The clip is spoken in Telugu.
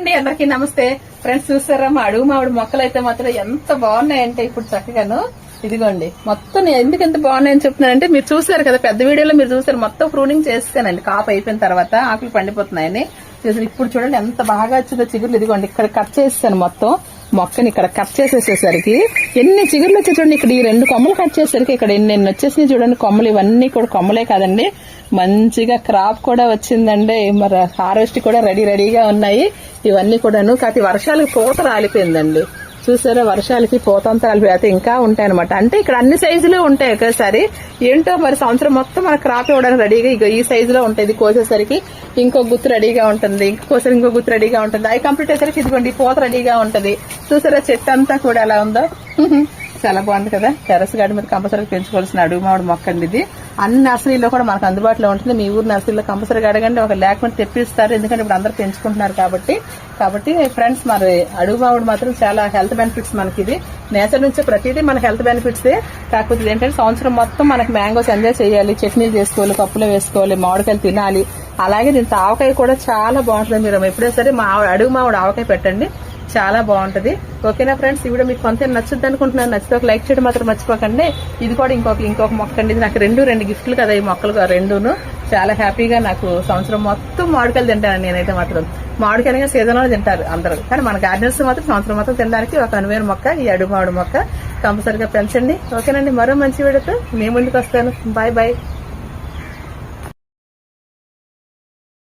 అండి, అందరికీ నమస్తే ఫ్రెండ్స్. చూస్తారా మా అడుగు మామిడి మొక్కలు అయితే మాత్రం ఎంత బాగున్నాయంటే ఇప్పుడు చక్కగాను ఇదిగోండి. మొత్తం ఎందుకు ఎంత బాగున్నాయని చెప్తున్నానంటే మీరు చూసారు కదా, పెద్ద వీడియోలో మీరు చూసారు. మొత్తం ప్రూనింగ్ చేస్తానండి కాపు అయిపోయిన తర్వాత ఆకులు పండిపోతున్నాయని. ఇప్పుడు చూడండి ఎంత బాగా వచ్చిందో చిగుర్లు. ఇదిగోండి ఇక్కడ కట్ చేస్తాను మొత్తం మొక్కని. ఇక్కడ కట్ చేసేసేసరికి ఎన్ని చిగుర్లు వచ్చాయి చూడండి. ఇక్కడ ఈ 2 కొమ్మలు కట్ చేసేసరికి ఇక్కడ ఎన్ని వచ్చేసినాయి చూడండి కొమ్మలు. ఇవన్నీ కూడా కొమ్మలే కాదండి, మంచిగా క్రాప్ కూడా వచ్చిందండి. మరి హార్వెస్ట్ కూడా రెడీగా ఉన్నాయి ఇవన్నీ కూడాను. కాకపోతే వర్షాలకు పూత రాలిపోయిందండి. చూసారా, వర్షాలకి పూతంతా రాలిపోయి ఇంకా ఉంటాయి అనమాట. అంటే ఇక్కడ అన్ని సైజులు ఉంటాయి ఒకేసారి. ఏంటో మరి సంవత్సరం మొత్తం మన క్రాప్ ఇవ్వడానికి రెడీగా ఇక ఈ సైజులో ఉంటుంది. కోసేసరికి ఇంకో గుత్తు రెడీగా ఉంటుంది, ఇంకోసారి ఇంకో గుత్తు రెడీగా ఉంటుంది. అవి కంప్లీట్ అయ్యేసరికి ఇదిగోండి పూత రెడీగా ఉంటుంది. చూసారా చెట్టు అంతా కూడా ఎలా ఉందో. చాలా బాగుంది కదా. టెర్రస్ గార్డెన్ మీద కంపల్సరీ పెంచుకోవాల్సిన అడుగు మామిడి మొక్క అండి ఇది. అన్ని నర్సరీలో కూడా మనకు అందుబాటులో ఉంటుంది. మీ ఊరు నర్సరీలో కంపల్సరీగా అడగండి, ఒక లేకపోతే తెప్పిస్తారు. ఎందుకంటే ఇప్పుడు అందరూ పెంచుకుంటున్నారు కాబట్టి ఫ్రెండ్స్ మరి అడుగు మామిడి మాత్రం చాలా హెల్త్ బెనిఫిట్స్ మనకి. ఇది నేచర్ నుంచే ప్రతిదీ మన హెల్త్ బెనిఫిట్స్. కాకపోతే ఏంటంటే సంవత్సరం మొత్తం మనకి మ్యాంగోస్ ఎంజాయ్ చేయాలి, చట్నీలు చేసుకోవాలి, పప్పులో వేసుకోవాలి, మామిడికాయలు తినాలి. అలాగే దీంతో ఆవకాయ కూడా చాలా బాగుంటుంది. మీరు ఎప్పుడైనా సరే మా అడుగు మామిడి ఆవకాయ పెట్టండి, చాలా బాగుంటది. ఓకేనా ఫ్రెండ్స్, ఈ వీడియో మీకు కొంత నచ్చుద్ది అనుకుంటున్నాను. నచ్చితే ఒక లైక్ చేయడం మాత్రం మర్చిపోకండి. ఇది కూడా ఇంకొక మొక్క అండి. ఇది నాకు రెండు గిఫ్ట్లు కదా ఈ మొక్కలు రెండును. చాలా హ్యాపీగా నాకు సంవత్సరం మొత్తం మామిడికాయలు తింటాను నేనైతే మాత్రం. మామిడికాయలుగా సీజన్ లో తింటారు అందరూ, కానీ మన గార్డెన్స్ మాత్రం సంవత్సరం మొత్తం తినడానికి ఒక అనువైన మొక్క ఈ అడుగు మామిడి మొక్క. కంపల్సరిగా పెంచండి. ఓకేనండి, మరో మంచి వీడియోతో మీ ముందుకు వస్తాను. Bye bye.